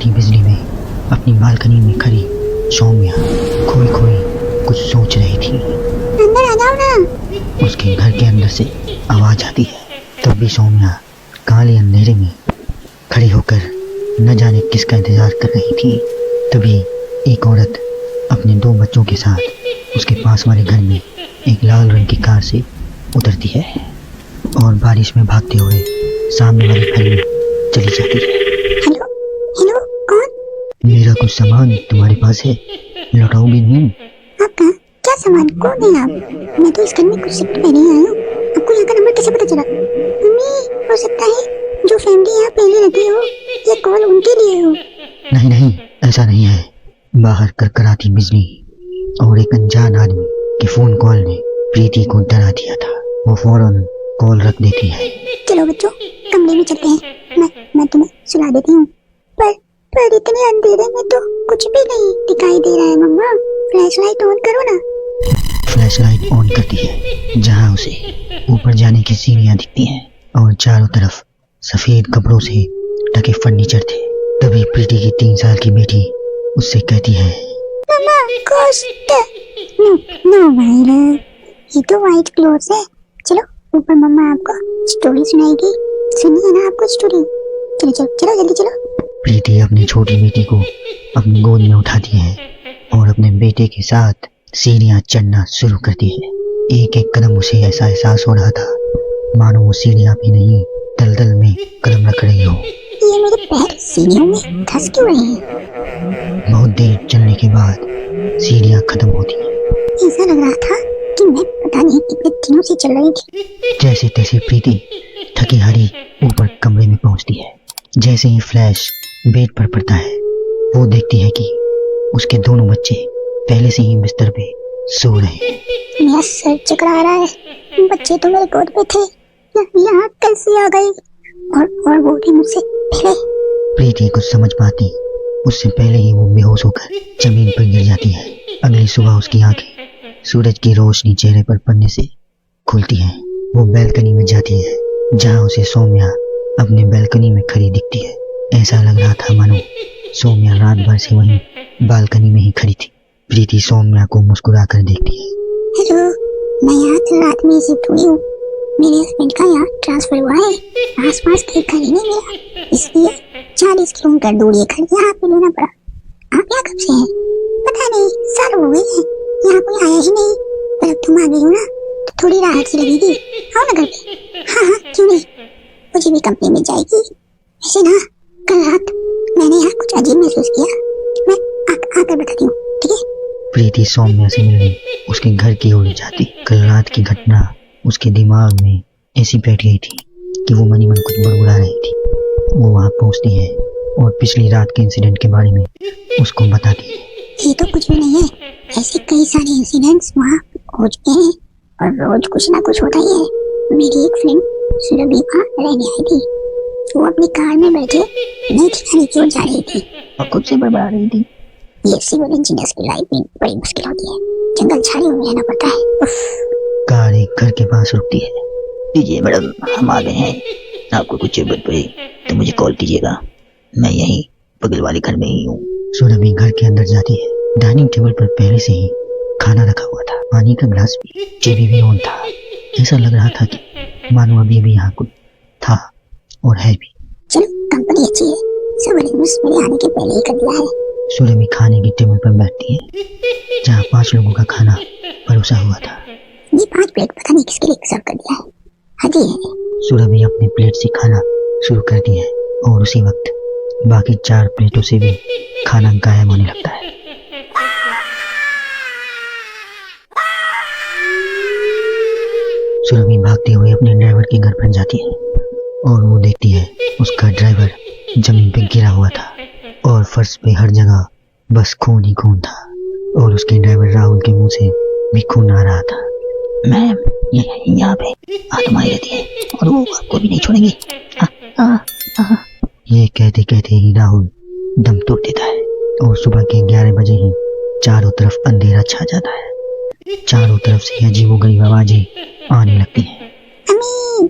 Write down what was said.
कड़कड़ाती बिजली में अपनी बालकनी में खड़ी सौम्या खोई खोई कुछ सोच रही थी। अंदर आ जाओ ना। उसके घर के अंदर से आवाज आती है। तब भी सौम्या काले अंधेरे में खड़ी होकर न जाने किसका इंतजार कर रही थी। तभी एक औरत अपने 2 बच्चों के साथ उसके पास वाले घर में एक लाल रंग की कार से उतरती है और बारिश में भागते हुए सामने वाले घर में चली जाती है। हेलो हेलो, कौन? मेरा कुछ सामान तुम्हारे पास है, लौटाओगे नहीं? आपका क्या सामान? कौन है आप? मैं तो इस घर में कुछ शिफ्ट पहले ही आई हूँ। आपको यहाँ का नंबर कैसे पता चला? मम्मी, हो सकता है जो फैमिली यहाँ पहले रहती हो ये कॉल उनके लिए हो। नहीं नहीं, ऐसा नहीं है। बाहर करकराती बिजली और एक अनजान आदमी के फोन कॉल ने प्रीति को डरा दिया था। वो फौरन कॉल रख देती है। चलो बच्चों, कमरे में चलते हैं। मैं तुम्हें सुला देती हूँ। पर इतने अंधेरे में तो कुछ भी नहीं दिखाई दे रहा है। मम्मा, फ्लैशलाइट ऑन करो ना। फ्लैशलाइट ऑन करती है, जहाँ उसे ऊपर जाने की सीढ़ियाँ दिखती हैं और चारों तरफ सफेद कपड़ों से ढके फर्नीचर थे। तभी प्रीति की 3 साल की बेटी उससे कहती है, मम्मा, घोस्ट। नो भाई लव, ये तो व्हाइट क्लोथ्स है। चलो ऊपर, मम्मा आपको स्टोरी सुनाएगी। सुनिए ना आपको स्टोरी। चलो चलो चलो, जल्दी चलो। प्रीति अपनी छोटी बेटी को अपनी गोद में उठाती है और अपने बेटे के साथ सीढ़ियाँ चढ़ना शुरू करती है। एक एक कदम उसे ऐसा एहसास हो रहा था मानो वो सीढ़ियाँ भी नहीं दलदल में कदम रख रही हो। ये मेरे पैर सीढ़ियों में धंस क्यों रहे हैं? बहुत देर चलने के बाद सीढ़ियाँ खत्म होती हैं। ऐसा लग रहा था कि मैं पता नहीं कितने दिनों से चल रही थी। जैसे तैसे प्रीति थकी हारी ऊपर कमरे में पहुंचती है। जैसे ही फ्लैश बेड पर पड़ता है, वो देखती है कि उसके दोनों बच्चे पहले से ही बिस्तर पे सो रहे हैं। मेरा सर चकरा रहा है। बच्चे तो मेरे गोद पे थे, यहाँ कैसे आ गए? और वो भी मुझसे पहले। प्रीति कुछ समझ पाती उससे पहले ही वो बेहोश होकर जमीन पर गिर जाती है। अगली सुबह उसकी आंखें सूरज की रोशनी चेहरे पर पड़ने से खुलती हैं। वो बैल्कनी में जाती है, जहाँ उसे सौम्या अपने बैल्कनी में खड़ी दिखती है। ऐसा लग रहा था मानो सौम्या रात भर से वहीं बालकनी में ही खड़ी थी। प्रीति सौम्या को मुस्कुरा कर देखती है। हेलो, मैं यहाँ कल रात में शिफ्ट हुई हूँ। मेरे हस्बैंड का यहाँ ट्रांसफर हुआ है। आसपास कोई घर ही नहीं मिला, इसलिए 40 किलोमीटर दूर ये घर यहाँ पे लेना पड़ा। आप यहाँ कब से हैं? पता नहीं, साल हो गए हैं, यहाँ कोई आया ही नहीं। पर अब तुम आ गई हो ना, तो थोड़ी राहत सी लगेगी। आओ ना घर पे। हाँ, क्यों नहीं, मुझे भी कंपनी मिल जाएगी। वैसे ना, कल रात मैंने यहाँ कुछ अजीब महसूस किया। मैं आकर बताती हूँ, ठीक है? प्रीति सौम्या से मिलने उसके घर की ओर जाती। कल रात की घटना उसके दिमाग में ऐसी बैठ गई थी कि वो मनी मन कुछ बड़बड़ा रही थी। वो वहाँ पहुँचती है और पिछली रात के इंसिडेंट के बारे में उसको बताती है। ये तो कुछ भी नहीं है, ऐसे कई सारे इंसिडेंट्स वहाँ हो चुके हैं और रोज कुछ ना कुछ होता ही है। मेरी एक फ्रेंड सुरभि वहाँ रहने आई थी। वो अपनी कार में बैठे नई ठिकाने की ओर जा रही थी और खुद से बड़बड़ा रही थी। ये सिविल इंजीनियर्स की लाइफ में बड़ी मुश्किल होती है, जंगल झाड़ियों में रहना पड़ता है। कार एक घर के पास रुकती है। दीजिए मैडम, हम आ गए हैं। आपको कुछ जरूरत पड़े तो मुझे कॉल कीजिएगा, मैं यहीं बगल वाले घर में ही हूँ। सुरभि घर के अंदर जाती है। डाइनिंग टेबल पर पहले से ही खाना रखा हुआ था, पानी का गिलास भी, टीवी भी ऑन था। ऐसा लग रहा था कि मानो अभी भी यहाँ कुछ था और है भी। चलो, कंपनी अच्छी है, सब अरेंजमेंट्स मेरे आने के पहले ही कर दिया है। सुरभि खाने की टेबल पर बैठती है, जहाँ 5 लोगों का खाना परोसा हुआ था। ये 5 प्लेट पता नहीं किसके लिए सर्व कर दिया है, हद ही है। सुरभि अपने प्लेट से खाना शुरू करती है और उसी वक्त बाकी 4 प्लेटों से भी खाना गायब होने लगता है। सुरभि भागते हुए अपने ड्राइवर के घर पर जाती है और वो देखती है उसका ड्राइवर जमीन पे गिरा हुआ था और फर्श पे हर जगह बस खून ही खून था और उसके ड्राइवर राहुल के मुंह से भी खून आ रहा था। मैम, यहाँ पे आत्माएं रहती है और वो आपको भी नहीं छोड़ेंगे। ये कहते कहते ही राहुल दम तोड़ देता है और सुबह के 11 बजे ही चारों तरफ अंधेरा छा जाता है। चारों तरफ से अजीबोगरीब आवाजें आने लगती हैं। अम्मी,